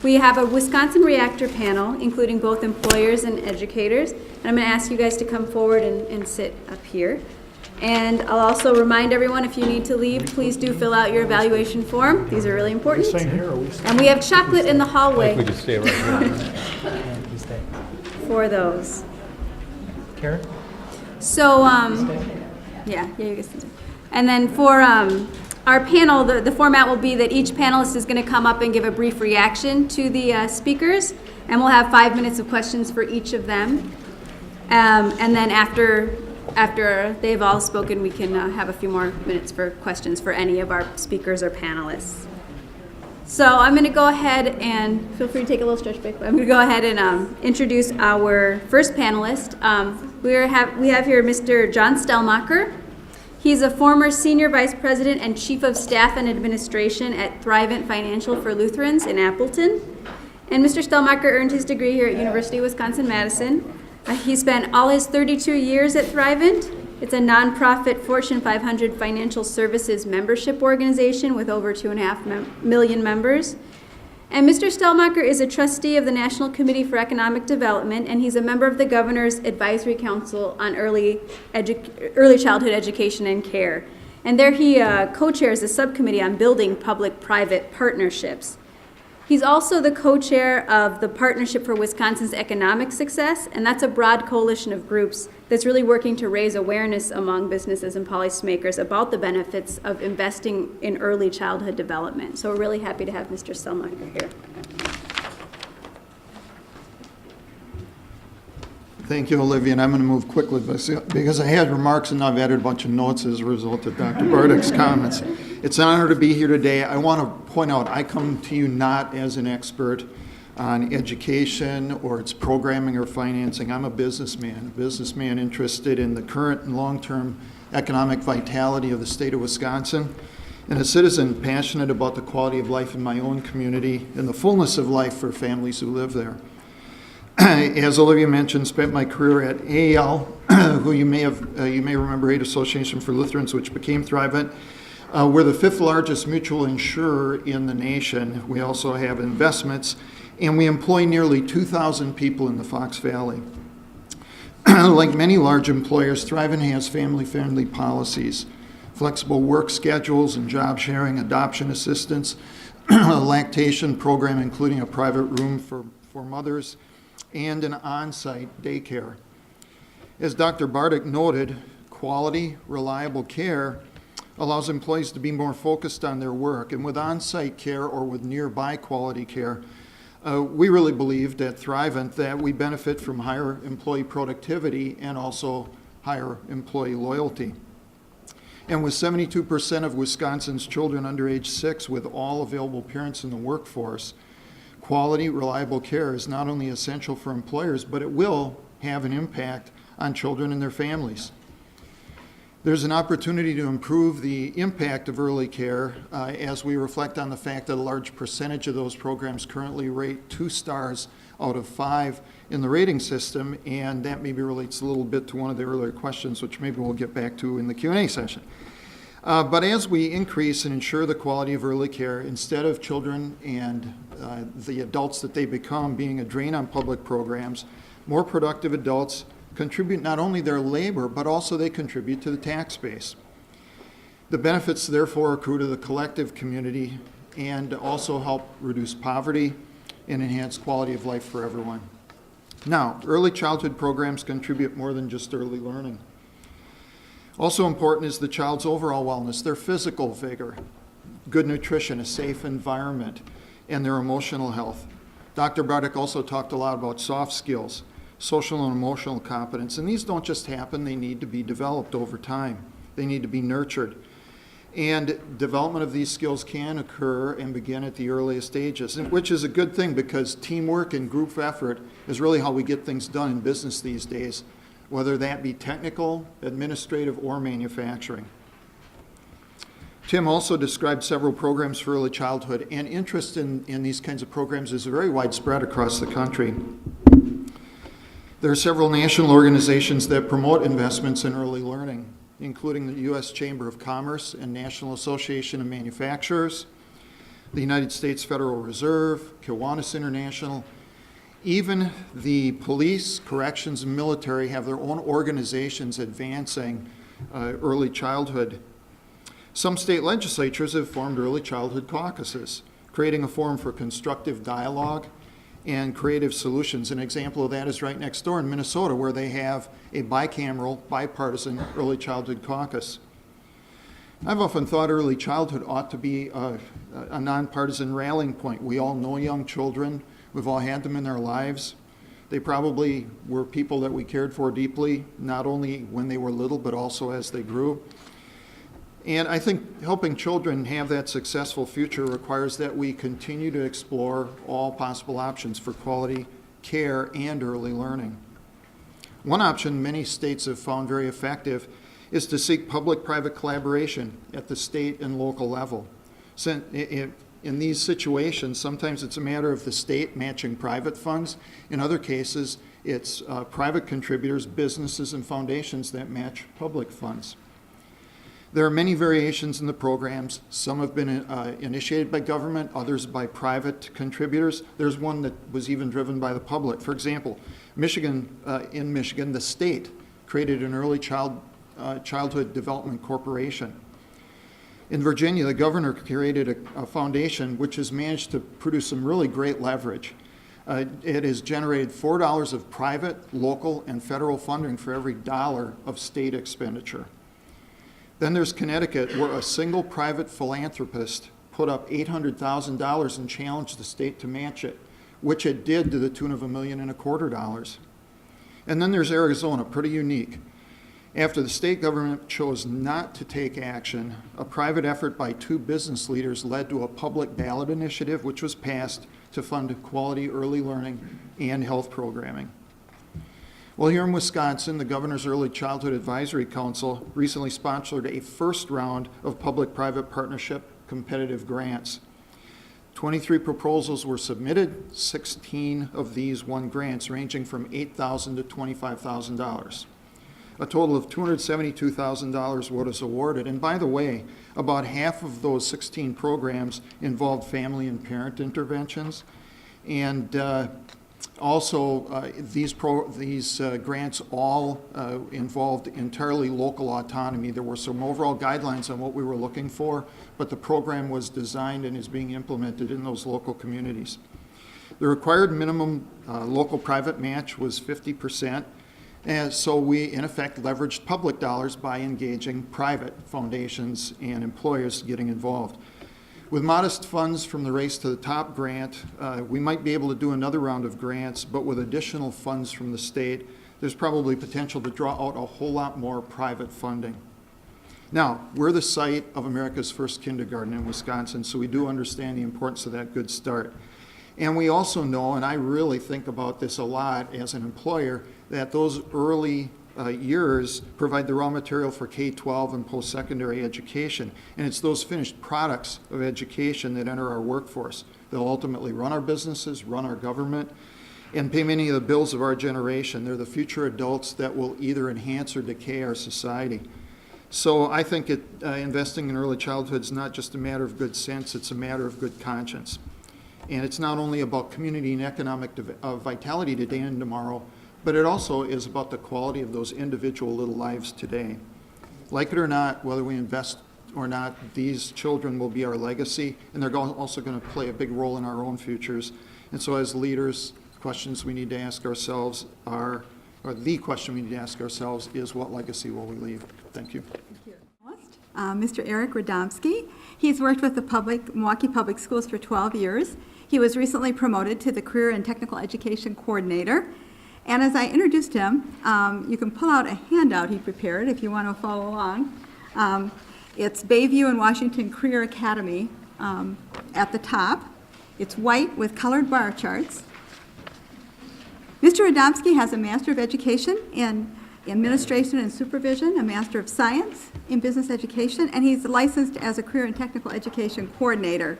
We have a Wisconsin Reactor panel, including both employers and educators. And I'm going to ask you guys to come forward and sit up here. And I'll also remind everyone, if you need to leave, please do fill out your evaluation form. These are really important. And we have chocolate in the hallway. We just stay right here. For those. Karen? So, yeah, you can stay. And then for our panel, the format will be that each panelist is going to come up and give a brief reaction to the speakers, and we'll have 5 minutes of questions for each of them. And then after they've all spoken, we can have a few more minutes for questions for any of our speakers or panelists. So I'm going to go ahead and, feel free to take a little stretch break, but I'm going to go ahead and introduce our first panelist. We have here Mr. John Stellmacher. He's a former Senior Vice President and Chief of Staff and Administration at Thrivent Financial for Lutherans in Appleton. And Mr. Stellmacher earned his degree here at University of Wisconsin-Madison. He spent all his 32 years at Thrivent. It's a nonprofit Fortune 500 financial services membership organization with over 2.5 million members. And Mr. Stellmacher is a trustee of the National Committee for Economic Development, and he's a member of the Governor's Advisory Council on Early Childhood Education and Care. And there he co-chairs a subcommittee on building public-private partnerships. He's also the co-chair of the Partnership for Wisconsin's Economic Success, and that's a broad coalition of groups that's really working to raise awareness among businesses and policymakers about the benefits of investing in early childhood development. So we're really happy to have Mr. Stellmacher here. Thank you, Olivia, and I'm going to move quickly because I had remarks and I've added a bunch of notes as a result of Dr. Bartik's comments. It's an honor to be here today. I want to point out I come to you not as an expert on education or its programming or financing. I'm a businessman interested in the current and long-term economic vitality of the state of Wisconsin, and a citizen passionate about the quality of life in my own community and the fullness of life for families who live there. As Olivia mentioned, spent my career at AAL, who you may remember, Aid Association for Lutherans, which became Thrivent. We're the 5th largest mutual insurer in the nation. We also have investments, and we employ nearly 2,000 people in the Fox Valley. Like many large employers, Thrivent has family-friendly policies, flexible work schedules and job sharing, adoption assistance, a lactation program including a private room for mothers, and an on-site daycare. As Dr. Bartik noted, quality, reliable care allows employees to be more focused on their work, and with on-site care or with nearby quality care, we really believed at Thrivent that we benefit from higher employee productivity and also higher employee loyalty. And with 72% of Wisconsin's children under age 6 with all available parents in the workforce, quality, reliable care is not only essential for employers, but it will have an impact on children and their families. There's an opportunity to improve the impact of early care as we reflect on the fact that a large percentage of those programs currently rate 2 stars out of 5 in the rating system, and that maybe relates a little bit to one of the earlier questions, which maybe we'll get back to in the Q&A session. But as we increase and ensure the quality of early care, instead of children and the adults that they become being a drain on public programs, more productive adults contribute not only their labor, but also they contribute to the tax base. The benefits therefore accrue to the collective community and also help reduce poverty and enhance quality of life for everyone. Now, early childhood programs contribute more than just early learning. Also important is the child's overall wellness, their physical vigor, good nutrition, a safe environment, and their emotional health. Dr. Bartik also talked a lot about soft skills, social and emotional competence, and these don't just happen, they need to be developed over time. They need to be nurtured. And development of these skills can occur and begin at the earliest ages, which is a good thing because teamwork and group effort is really how we get things done in business these days, whether that be technical, administrative, or manufacturing. Tim also described several programs for early childhood, and interest in these kinds of programs is very widespread across the country. There are several national organizations that promote investments in early learning, including the U.S. Chamber of Commerce and National Association of Manufacturers, the United States Federal Reserve, Kiwanis International, even the police, corrections, and military have their own organizations advancing early childhood. Some state legislatures have formed early childhood caucuses, creating a forum for constructive dialogue and creative solutions. An example of that is right next door in Minnesota, where they have a bicameral, bipartisan early childhood caucus. I've often thought early childhood ought to be a nonpartisan rallying point. We all know young children. We've all had them in our lives. They probably were people that we cared for deeply, not only when they were little, but also as they grew. And I think helping children have that successful future requires that we continue to explore all possible options for quality care and early learning. One option many states have found very effective is to seek public-private collaboration at the state and local level. In these situations, sometimes it's a matter of the state matching private funds. In other cases, it's private contributors, businesses, and foundations that match public funds. There are many variations in the programs. Some have been initiated by government, others by private contributors. There's one that was even driven by the public. For example, in Michigan, the state created an early childhood development corporation. In Virginia, the governor created a foundation which has managed to produce some really great leverage. It has generated $4 of private, local, and federal funding for every dollar of state expenditure. Then there's Connecticut, where a single private philanthropist put up $800,000 and challenged the state to match it, which it did to the tune of $1.25 million. And then there's Arizona, pretty unique. After the state government chose not to take action, a private effort by 2 business leaders led to a public ballot initiative, which was passed to fund quality early learning and health programming. Well, here in Wisconsin, the Governor's Early Childhood Advisory Council recently sponsored a first round of public-private partnership competitive grants. 23 proposals were submitted. 16 of these won grants ranging from $8,000 to $25,000. A total of $272,000 was awarded. And by the way, about half of those 16 programs involved family and parent interventions. And also, these grants all involved entirely local autonomy. There were some overall guidelines on what we were looking for, but the program was designed and is being implemented in those local communities. The required minimum local private match was 50%, and so we, in effect, leveraged public dollars by engaging private foundations and employers getting involved. With modest funds from the Race to the Top grant, we might be able to do another round of grants, but with additional funds from the state, there's probably potential to draw out a whole lot more private funding. Now, we're the site of America's first kindergarten in Wisconsin, so we do understand the importance of that good start. And we also know, and I really think about this a lot as an employer, that those early years provide the raw material for K-12 and post-secondary education. And it's those finished products of education that enter our workforce. They'll ultimately run our businesses, run our government, and pay many of the bills of our generation. They're the future adults that will either enhance or decay our society. So I think investing in early childhood is not just a matter of good sense, it's a matter of good conscience. And it's not only about community and economic vitality today and tomorrow, but it also is about the quality of those individual little lives today. Like it or not, whether we invest or not, these children will be our legacy, and they're also going to play a big role in our own futures. And so as leaders, questions we need to ask ourselves are, or the question we need to ask ourselves is, what legacy will we leave? Thank you. Mr. Eric Radomski. He's worked with the Milwaukee Public Schools for 12 years. He was recently promoted to the Career and Technical Education Coordinator. And as I introduced him, you can pull out a handout he prepared if you want to follow along. It's Bayview and Washington Career Academy at the top. It's white with colored bar charts. Mr. Radomski has a Master of Education in Administration and Supervision, a Master of Science in Business Education, and he's licensed as a Career and Technical Education Coordinator.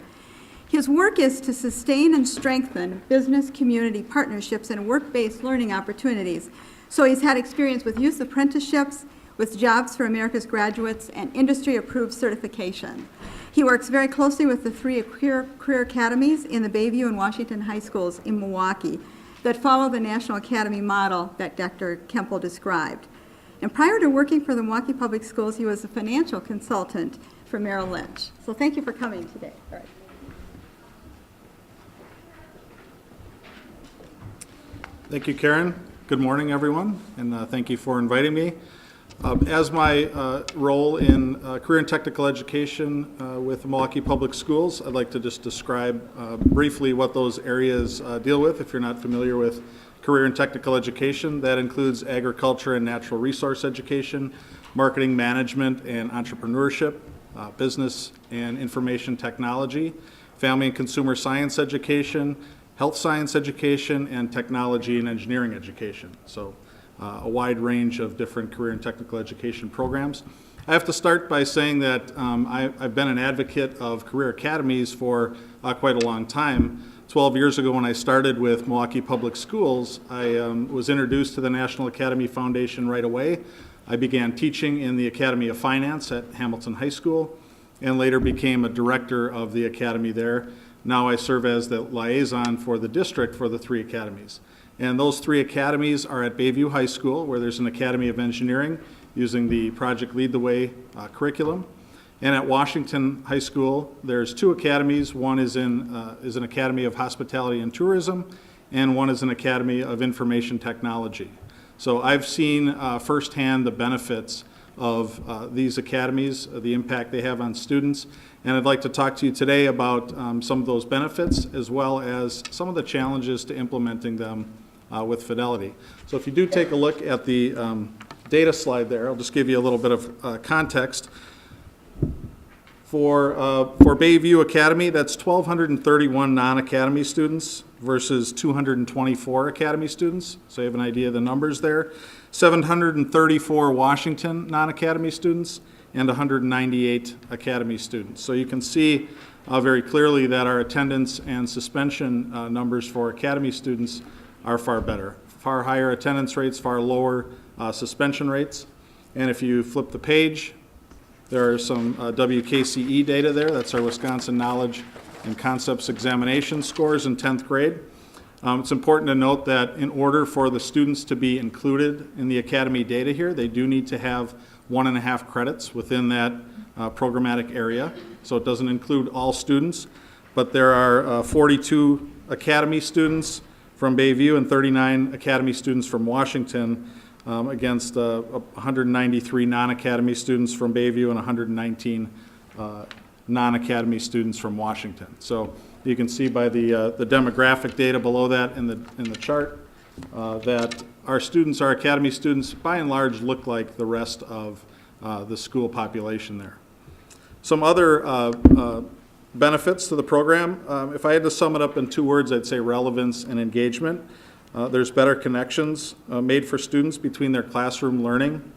His work is to sustain and strengthen business community partnerships and work-based learning opportunities. So he's had experience with youth apprenticeships, with Jobs for America's Graduates, and industry-approved certification. He works very closely with the three career academies in the Bayview and Washington high schools in Milwaukee that follow the National Academy model that Dr. Kempel described. And prior to working for the Milwaukee Public Schools, he was a financial consultant for Merrill Lynch. So thank you for coming today. All right. Thank you, Karen. Good morning, everyone, and thank you for inviting me. As my role in career and technical education with the Milwaukee Public Schools, I'd like to just describe briefly what those areas deal with. If you're not familiar with career and technical education, that includes agriculture and natural resource education, marketing management and entrepreneurship, business and information technology, family and consumer science education, health science education, and technology and engineering education. So a wide range of different career and technical education programs. I have to start by saying that I've been an advocate of career academies for quite a long time. 12 years ago when I started with Milwaukee Public Schools, I was introduced to the National Academy Foundation right away. I began teaching in the Academy of Finance at Hamilton High School and later became a director of the academy there. Now I serve as the liaison for the district for the three academies. And those three academies are at Bayview High School, where there's an Academy of Engineering using the Project Lead the Way curriculum. And at Washington High School, there's two academies. One is an Academy of Hospitality and Tourism, and one is an Academy of Information Technology. So I've seen firsthand the benefits of these academies, the impact they have on students. And I'd like to talk to you today about some of those benefits as well as some of the challenges to implementing them with fidelity. So if you do take a look at the data slide there, I'll just give you a little bit of context. For Bayview Academy, that's 1,231 non-academy students versus 224 academy students. So you have an idea of the numbers there. 734 Washington non-academy students and 198 academy students. So you can see very clearly that our attendance and suspension numbers for academy students are far better. Far higher attendance rates, far lower suspension rates. And if you flip the page, there are some WKCE data there. That's our Wisconsin Knowledge and Concepts Examination scores in 10th grade. It's important to note that in order for the students to be included in the academy data here, they do need to have 1.5 credits within that programmatic area. So it doesn't include all students, but there are 42 academy students from Bayview and 39 academy students from Washington against 193 non-academy students from Bayview and 119 non-academy students from Washington. So you can see by the demographic data below that in the chart that our students, our academy students, by and large look like the rest of the school population there. Some other benefits to the program, if I had to sum it up in 2 words, I'd say relevance and engagement. There's better connections made for students between their classroom learning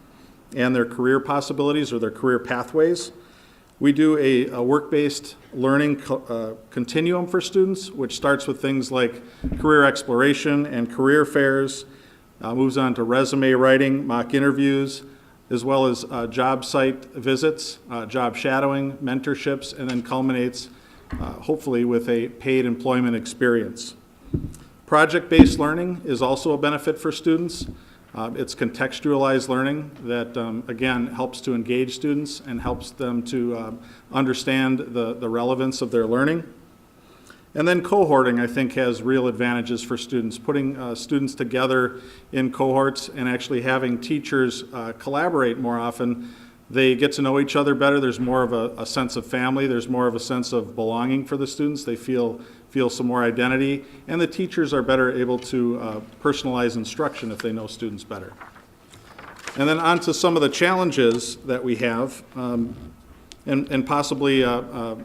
and their career possibilities or their career pathways. We do a work-based learning continuum for students, which starts with things like career exploration and career fairs, moves on to resume writing, mock interviews, as well as job site visits, job shadowing, mentorships, and then culminates hopefully with a paid employment experience. Project-based learning is also a benefit for students. It's contextualized learning that, again, helps to engage students and helps them to understand the relevance of their learning. And then cohorting, I think, has real advantages for students. Putting students together in cohorts and actually having teachers collaborate more often, they get to know each other better. There's more of a sense of family. There's more of a sense of belonging for the students. They feel some more identity, and the teachers are better able to personalize instruction if they know students better. And then on to some of the challenges that we have, and possibly a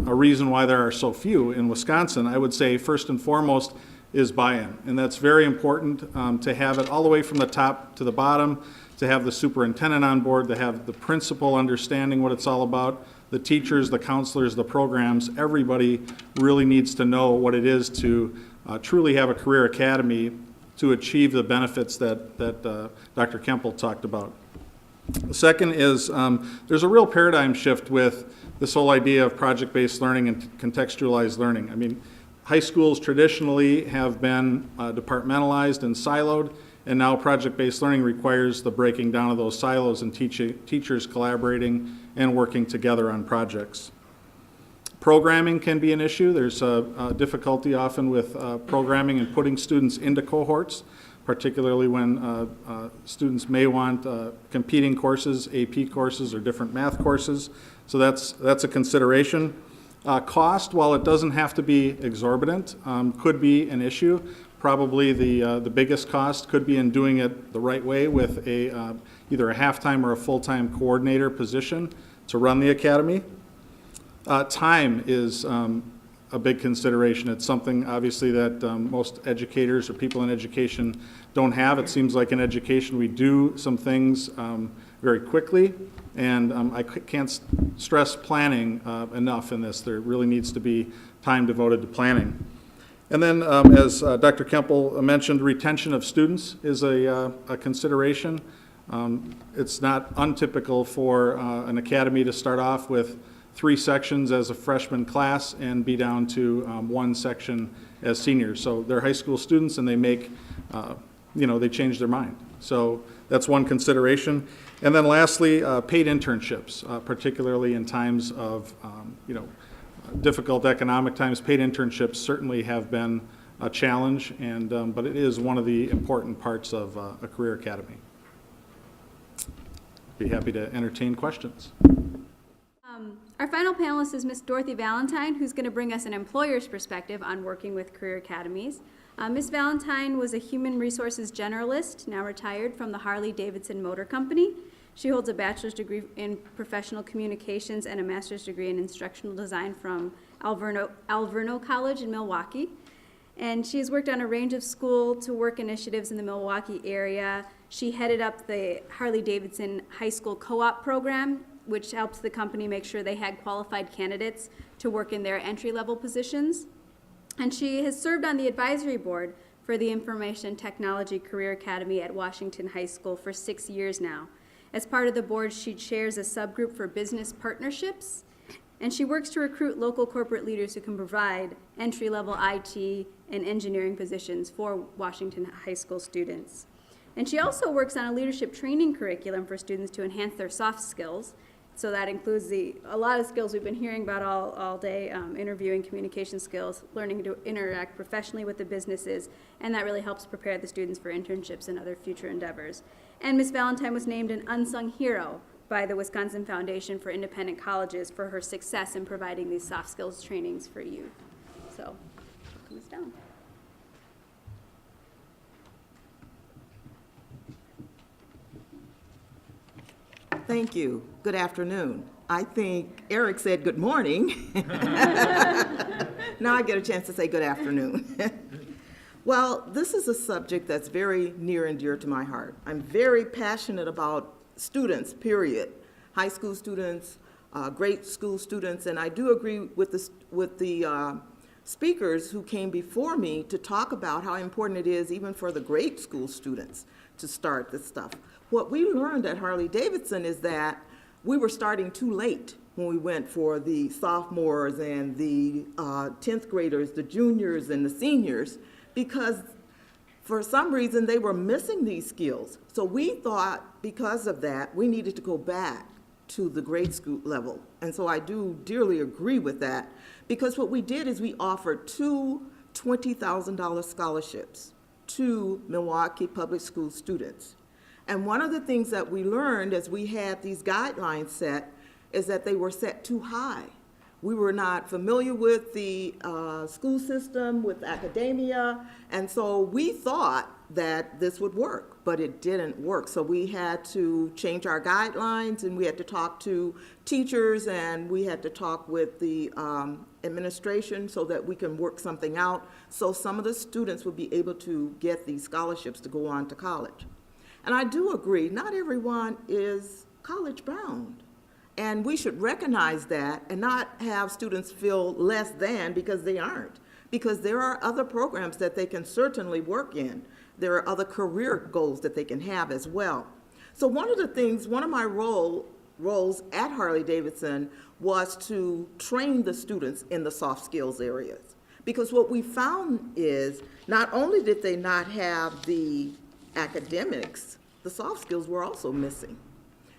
reason why there are so few in Wisconsin. I would say first and foremost is buy-in, and that's very important to have it all the way from the top to the bottom, to have the superintendent on board, to have the principal understanding what it's all about, the teachers, the counselors, the programs. Everybody really needs to know what it is to truly have a career academy to achieve the benefits that Dr. Kempel talked about. The second is there's a real paradigm shift with this whole idea of project-based learning and contextualized learning. I mean, high schools traditionally have been departmentalized and siloed, and now project-based learning requires the breaking down of those silos and teachers collaborating and working together on projects. Programming can be an issue. There's a difficulty often with programming and putting students into cohorts, particularly when students may want competing courses, AP courses, or different math courses. So that's a consideration. Cost, while it doesn't have to be exorbitant, could be an issue. Probably the biggest cost could be in doing it the right way with either a half-time or a full-time coordinator position to run the academy. Time is a big consideration. It's something obviously that most educators or people in education don't have. It seems like in education we do some things very quickly, and I can't stress planning enough in this. There really needs to be time devoted to planning. And then as Dr. Kempel mentioned, retention of students is a consideration. It's not untypical for an academy to start off with 3 sections as a freshman class and be down to 1 section as seniors. So they're high school students and they make, they change their mind. So that's one consideration. And then lastly, paid internships, particularly in times of, difficult economic times. Paid internships certainly have been a challenge, and but it is one of the important parts of a career academy. Be happy to entertain questions. Our final panelist is Miss Dorothy Valentine, who's going to bring us an employer's perspective on working with career academies. Miss Valentine was a human resources generalist, now retired from the Harley-Davidson Motor Company. She holds a bachelor's degree in professional communications and a master's degree in instructional design from Alverno College in Milwaukee. And she has worked on a range of school-to-work initiatives in the Milwaukee area. She headed up the Harley-Davidson High School Co-op program, which helps the company make sure they had qualified candidates to work in their entry-level positions. And she has served on the advisory board for the Information Technology Career Academy at Washington High School for 6 years now. As part of the board, she chairs a subgroup for business partnerships, and she works to recruit local corporate leaders who can provide entry-level IT and engineering positions for Washington High School students. And she also works on a leadership training curriculum for students to enhance their soft skills. So that includes a lot of skills we've been hearing about all day, interviewing, communication skills, learning to interact professionally with the businesses, and that really helps prepare the students for internships and other future endeavors. And Ms. Valentine was named an unsung hero by the Wisconsin Foundation for Independent Colleges for her success in providing these soft skills trainings for youth. So, Ms. down. Thank you. Good afternoon. I think Eric said good morning. Now I get a chance to say good afternoon. Well, this is a subject that's very near and dear to my heart. I'm very passionate about students, period. High school students, grade school students, and I do agree with the speakers who came before me to talk about how important it is even for the grade school students to start this stuff. What we learned at Harley-Davidson is that we were starting too late when we went for the sophomores and the 10th graders, the juniors and the seniors, because for some reason they were missing these skills. So we thought because of that, we needed to go back to the grade school level. And so I do dearly agree with that, because what we did is we offered 2 $20,000 scholarships to Milwaukee public school students. And one of the things that we learned as we had these guidelines set is that they were set too high. We were not familiar with the school system, with academia, and so we thought that this would work, but it didn't work. So we had to change our guidelines, and we had to talk to teachers, and we had to talk with the administration so that we can work something out, so some of the students would be able to get these scholarships to go on to college. And I do agree, not everyone is college bound. And we should recognize that and not have students feel less than because they aren't. Because there are other programs that they can certainly work in. There are other career goals that they can have as well. So one of my roles at Harley-Davidson was to train the students in the soft skills areas. Because what we found is not only did they not have the academics, the soft skills were also missing.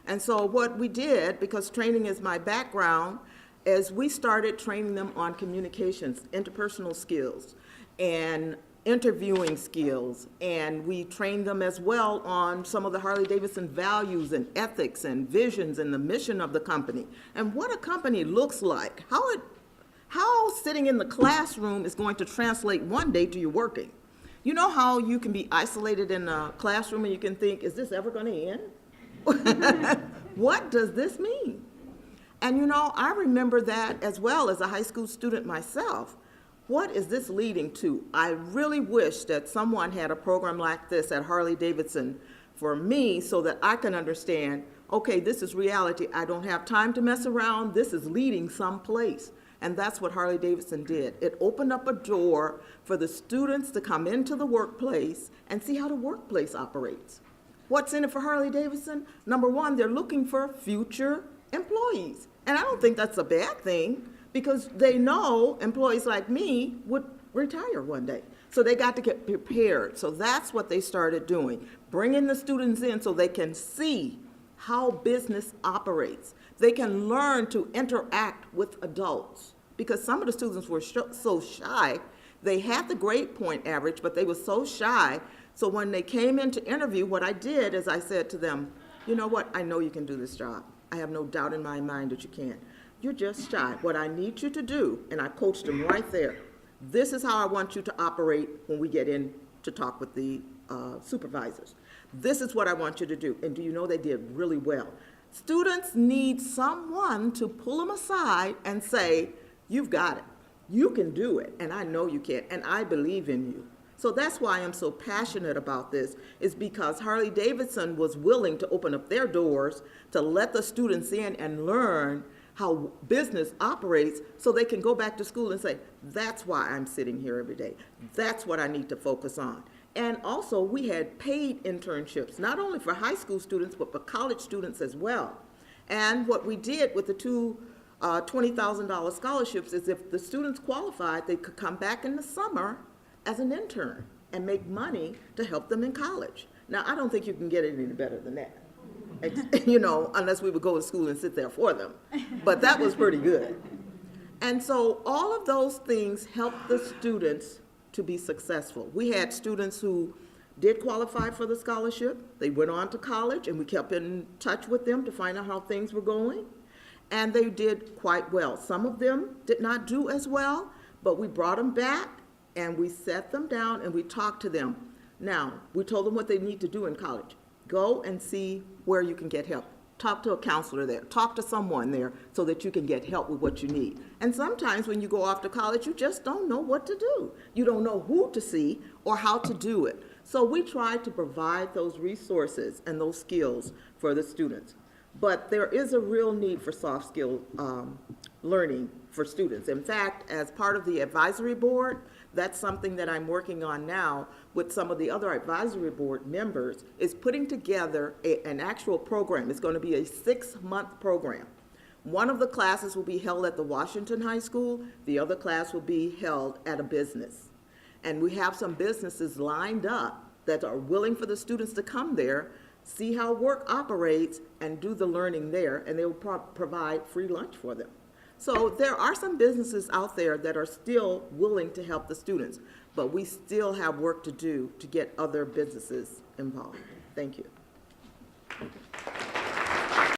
And so what we did, because training is my background, is we started training them on communications, interpersonal skills, and interviewing skills, and we trained them as well on some of the Harley-Davidson values and ethics and visions and the mission of the company, and what a company looks like, how sitting in the classroom is going to translate one day to your working. You know how you can be isolated in a classroom and you can think, is this ever going to end? What does this mean? And you know, I remember that as well as a high school student myself. What is this leading to? I really wish that someone had a program like this at Harley-Davidson for me so that I can understand, okay, this is reality. I don't have time to mess around. This is leading someplace. And that's what Harley-Davidson did. It opened up a door for the students to come into the workplace and see how the workplace operates. What's in it for Harley-Davidson? Number one, they're looking for future employees. And I don't think that's a bad thing, because they know employees like me would retire one day. So they got to get prepared. So that's what they started doing, bringing the students in so they can see how business operates. They can learn to interact with adults, because some of the students were so shy. They had the grade point average, but they were so shy. So when they came in to interview, what I did is I said to them, you know what, I know you can do this job. I have no doubt in my mind that you can. You're just shy. What I need you to do, and I coached them right there, this is how I want you to operate when we get in to talk with the supervisors. This is what I want you to do. And do you know they did really well? Students need someone to pull them aside and say, you've got it. You can do it, and I know you can, and I believe in you. So that's why I'm so passionate about this, is because Harley-Davidson was willing to open up their doors to let the students in and learn how business operates so they can go back to school and say, that's why I'm sitting here every day. That's what I need to focus on. And also, we had paid internships, not only for high school students, but for college students as well. And what we did with the two $20,000 scholarships is if the students qualified, they could come back in the summer as an intern and make money to help them in college. Now, I don't think you can get it any better than that. You know, unless we would go to school and sit there for them. But that was pretty good. And so all of those things helped the students to be successful. We had students who did qualify for the scholarship. They went on to college, and we kept in touch with them to find out how things were going. And they did quite well. Some of them did not do as well, but we brought them back, and we sat them down, and we talked to them. Now, we told them what they need to do in college. Go and see where you can get help. Talk to a counselor there. Talk to someone there so that you can get help with what you need. And sometimes when you go off to college, you just don't know what to do. You don't know who to see or how to do it. So we try to provide those resources and those skills for the students. But there is a real need for soft skill learning for students. In fact, as part of the advisory board, that's something that I'm working on now with some of the other advisory board members, is putting together an actual program. It's going to be a 6-month program. One of the classes will be held at the Washington High School. The other class will be held at a business. And we have some businesses lined up that are willing for the students to come there, see how work operates, and do the learning there, and they will provide free lunch for them. So there are some businesses out there that are still willing to help the students, but we still have work to do to get other businesses involved. Thank you.